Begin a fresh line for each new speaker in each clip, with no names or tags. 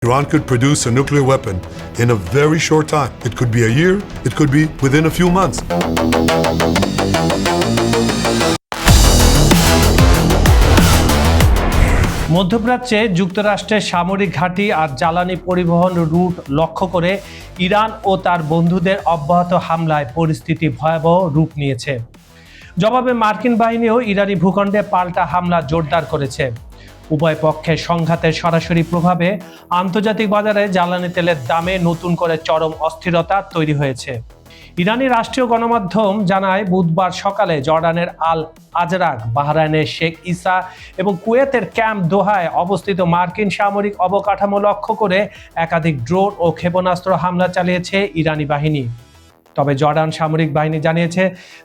Iran could produce a nuclear weapon in a very short time. It could be a year, it could be within a few months.
মধ্যপ্রাচ্যে যুক্তরাষ্ট্রের সামরিক ঘাঁটি আর জ্বালানি পরিবহন root লক্ষ্য করে ইরান ও তার বন্ধুদের অব্যাহত হামলায় পরিস্থিতি ভয়াবহ রূপ নিয়েছে। জবাবে মার্কিন বাহিনীও ইরানি ভূখণ্ডে পাল্টা হামলা জোরদার করেছে। উভয় পক্ষের সংঘাতের সরাসরি প্রভাবে আন্তর্জাতিক বাজারে জ্বালানি তেলের দামে নতুন করে চরম অস্থিরতা তৈরি হয়েছে। ইরানি রাষ্ট্রীয় গণমাধ্যম জানায় বুধবার সকালে জর্ডানের আল আজরাক, বাহরাইনের শেখ ইসা এবং কুয়েতের ক্যাম্প দোহায় অবস্থিত মার্কিন সামরিক অবকাঠামো লক্ষ্য করে একাধিক ড্রোন ও ক্ষেপণাস্ত্র হামলা চালিয়েছে ইরানি বাহিনী। তবে জর্ডান সামরিক বাহিনী জানিয়েছে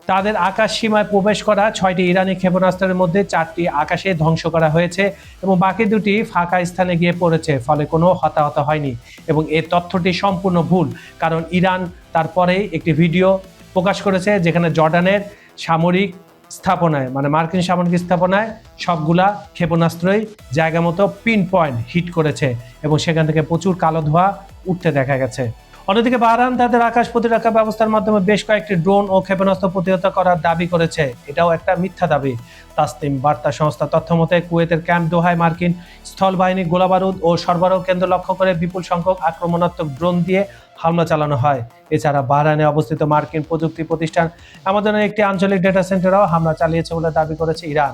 তাদের আকাশ সীমায় প্রবেশ করা 6টি ইরানি ক্ষেপণাস্ত্রের মধ্যে 4টি আকাশে ধ্বংস করা হয়েছে এবং বাকি দুটি ফাঁকা স্থানে গিয়ে পড়েছে, ফলে কোনো হতাহত হয়নি। এবং এই তথ্যটি সম্পূর্ণ ভুল, কারণ ইরান তারপরেই একটি ভিডিও প্রকাশ করেছে যেখানে জর্ডানের সামরিক স্থাপনায়, মানে মার্কিন সামরিক স্থাপনায় সবগুলা ক্ষেপণাস্ত্রই জায়গা মতো পিন পয়েন্ট হিট করেছে এবং সেখান থেকে প্রচুর কালো ধোঁয়া উঠতে দেখা গেছে। অন্যদিকে বাহরাইন তাদের আকাশ প্রতিরক্ষা ব্যবস্থার মাধ্যমে বেশ কয়েকটি ড্রোন ও ক্ষেপণাস্ত্র প্রতিহত করার দাবি করেছে। এটাও একটা মিথ্যা দাবি। তাসনিম বার্তা সংস্থা তথ্য মতে কুয়েতের ক্যাম্প দোহায় মার্কিন স্থল বাহিনী গোলাবারুদ ও সরবরাহ কেন্দ্র লক্ষ্য করে বিপুল সংখ্যক আক্রমণাত্মক ড্রোন দিয়ে হামলা চালানো হয়। এছাড়া বাহরাইনে অবস্থিত মার্কিন প্রযুক্তি প্রতিষ্ঠান আমাজনের একটি আঞ্চলিক ডেটা সেন্টারেও হামলা চালিয়েছে বলে দাবি করেছে ইরান।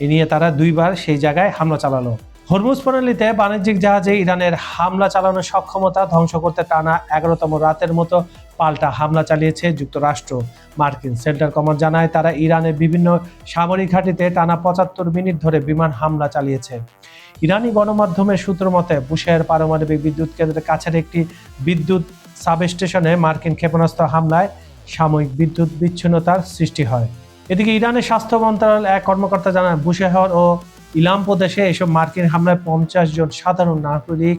এ নিয়ে তারা দুইবার সেই জায়গায় হামলা চালানো। হরমুজ প্রণালীতে বাণিজ্যিক জাহাজে ইরানের হামলা চালানোর সক্ষমতা ধ্বংস করতে টানা 11তম রাতের মতো পাল্টা হামলা চালিয়েছে যুক্তরাষ্ট্র। মার্কিন সেন্টার কমান্ড জানায় তারা ইরানের বিভিন্ন সামরিক ঘাঁটিতে টানা 75 মিনিট ধরে বিমান হামলা চালিয়েছে। ইরানি গণমাধ্যমের সূত্র মতে বুশেহর পারমাণবিক বিদ্যুৎ কেন্দ্রের কাছের একটি বিদ্যুৎ সাবস্টেশনে মার্কিন ক্ষেপণাস্ত্র হামলায় সাময়িক বিদ্যুৎ বিচ্ছিন্নতার সৃষ্টি হয়। এদিকে ইরানের স্বাস্থ্য মন্ত্রণালয়ের এক কর্মকর্তা জানান বুশেহর ও ইলাম প্রদেশে এসব মার্কিন হামলায় 50 জন সাধারণ নাগরিক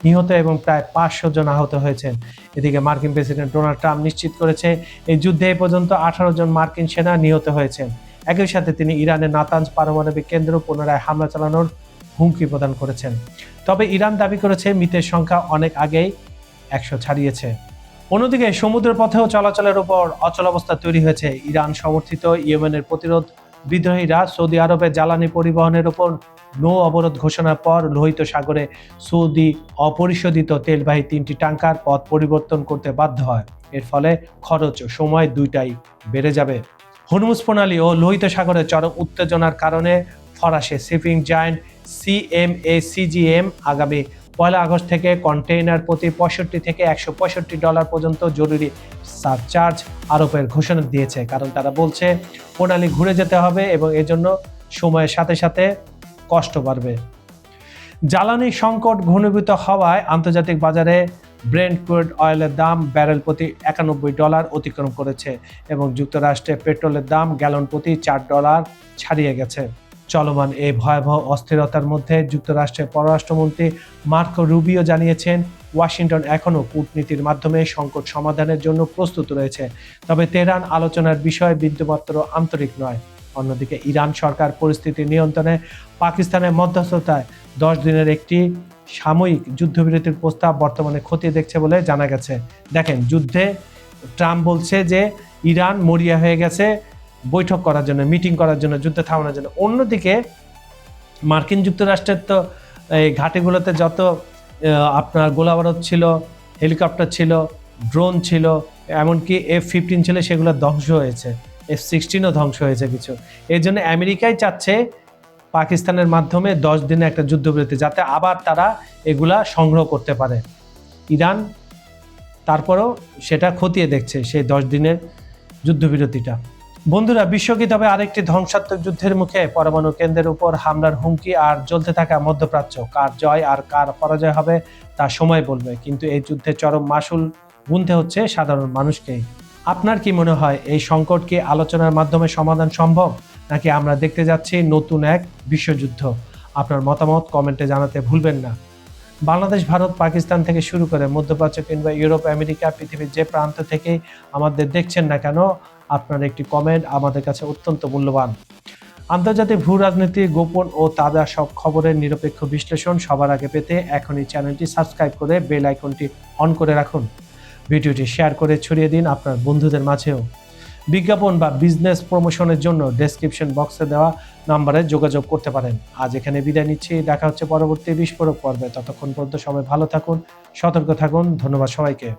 নিহত এবং প্রায় 500 জন আহত হয়েছেন। এদিকে মার্কিন প্রেসিডেন্ট ডোনাল্ড ট্রাম্প নিশ্চিত করেছে এই যুদ্ধে এ পর্যন্ত 18 জন মার্কিন সেনা নিহত হয়েছেন। একই সাথে তিনি ইরানের নাতানজ পারমাণবিক কেন্দ্র পুনরায় হামলা চালানোর হুমকি প্রদান করেছেন। তবে ইরান দাবি করেছে মৃতের সংখ্যা অনেক আগেই 100 ছাড়িয়েছে। অন্যদিকে সমুদ্র পথেও চলাচলের উপর অচলাবস্থা তৈরি হয়েছে। ইরান সমর্থিত ইয়েমেনের প্রতিরোধ বিদ্রোহীরা সৌদি আরবে জ্বালানি পরিবহনের উপর নৌ অবরোধ ঘোষণার পর লোহিত সাগরে সৌদি অপরিশোধিত তেলবাহী 3টি ট্যাঙ্কার পথ পরিবর্তন করতে বাধ্য হয়। এর ফলে খরচ ও সময় দুইটাই বেড়ে যাবে। হরমুজ প্রণালী ও লোহিত সাগরে চরম উত্তেজনার কারণে ফরাসি শিপিং জায়ান্ট CMA আগামী 1 আগস্ট থেকে কন্টেইনার প্রতি $65 থেকে $165 পর্যন্ত জরুরি সারচার্জ আরোপের ঘোষণা দিয়েছে, কারণ তারা বলছে প্রণালী ঘুরে যেতে হবে এবং এজন্য সময়ের সাথে সাথে কষ্ট বাড়বে। জ্বালানি সংকট ঘনীভূত হওয়ায় আন্তর্জাতিক বাজারে ব্রেন্ট ক্রুড অয়েলের দাম ব্যারেল প্রতি $91 অতিক্রম করেছে এবং যুক্তরাষ্ট্রে পেট্রোলের দাম গ্যালন প্রতি $4 ছাড়িয়ে গেছে। চলমান এই ভয়াবহ অস্থিরতার মধ্যে যুক্তরাষ্ট্রের পররাষ্ট্রমন্ত্রী মার্কো রুবিও জানিয়েছেন ওয়াশিংটন এখনও কূটনীতির মাধ্যমে সংকট সমাধানের জন্য প্রস্তুত রয়েছে, তবে তেহরান আলোচনার বিষয়ে বিন্দুমাত্র আন্তরিক নয়। অন্যদিকে ইরান সরকার পরিস্থিতি নিয়ন্ত্রণে পাকিস্তানের মধ্যস্থতায় 10 দিনের একটি সাময়িক যুদ্ধবিরতির প্রস্তাব বর্তমানে খতিয়ে দেখছে বলে জানা গেছে। দেখেন, যুদ্ধে ট্রাম্প বলছে যে ইরান মরিয়া হয়ে গেছে বৈঠক করার জন্য, মিটিং করার জন্য, যুদ্ধ থামানোর জন্য। অন্যদিকে মার্কিন যুক্তরাষ্ট্রের তো এই ঘাটিগুলোতে যত আপনার গোলাবারুদ ছিল, হেলিকপ্টার ছিল, ড্রোন ছিল, এমনকি F-15 ছিল, সেগুলো ধ্বংস হয়েছে। F-16ও ধ্বংস হয়েছে কিছু। এই জন্য আমেরিকাই চাচ্ছে পাকিস্তানের মাধ্যমে 10 দিনে একটা যুদ্ধবিরতি, যাতে আবার তারা এগুলা সংগ্রহ করতে পারে। ইরান তারপরেও সেটা খতিয়ে দেখছে, সেই 10 দিনের যুদ্ধবিরতিটা। বন্ধুরা, বিশ্ব কি তবে আরেকটি ধ্বংসাত্মক যুদ্ধের মুখে? পরমাণু কেন্দ্রের উপর হামলার হুমকি আর জ্বলতে থাকা মধ্যপ্রাচ্য, কার জয় আর কার পরাজয় হবে তা সময় বলবে, কিন্তু এই যুদ্ধে চরম মাসুল গুনতে হচ্ছে সাধারণ মানুষকেই। আপনার কি মনে হয় এই সংকট কি আলোচনার মাধ্যমে সমাধান সম্ভব, নাকি আমরা দেখতে যাচ্ছি নতুন এক বিশ্বযুদ্ধ? আপনার মতামত কমেন্টে জানাতে ভুলবেন না। বাংলাদেশ, ভারত, পাকিস্তান থেকে শুরু করে মধ্যপ্রাচ্য কিংবা ইউরোপ, আমেরিকা, পৃথিবীর যে প্রান্ত থেকেই আমাদের দেখছেন না কেন, আপনার একটি কমেন্ট আমাদের কাছে অত্যন্ত মূল্যবান। আন্তর্জাতিক ভূ রাজনীতি, গোপন ও তাজা সব খবরের নিরপেক্ষ বিশ্লেষণ সবার আগে পেতে এখনই চ্যানেলটি সাবস্ক্রাইব করে বেল আইকনটি অন করে রাখুন। ভিডিওটি শেয়ার করে ছড়িয়ে দিন আপনার বন্ধুদের মাঝেও। বিজ্ঞাপন বা বিজনেস প্রমোশনের জন্য ডেসক্রিপশন বক্সে দেওয়া নম্বরে যোগাযোগ করতে পারেন। আজ এখানে বিদায় নিচ্ছি, দেখা হচ্ছে পরবর্তী বিস্ফোরক পর্বে। ততক্ষণ পর্যন্ত সবাই ভালো থাকুন, সতর্ক থাকুন। ধন্যবাদ সবাইকে।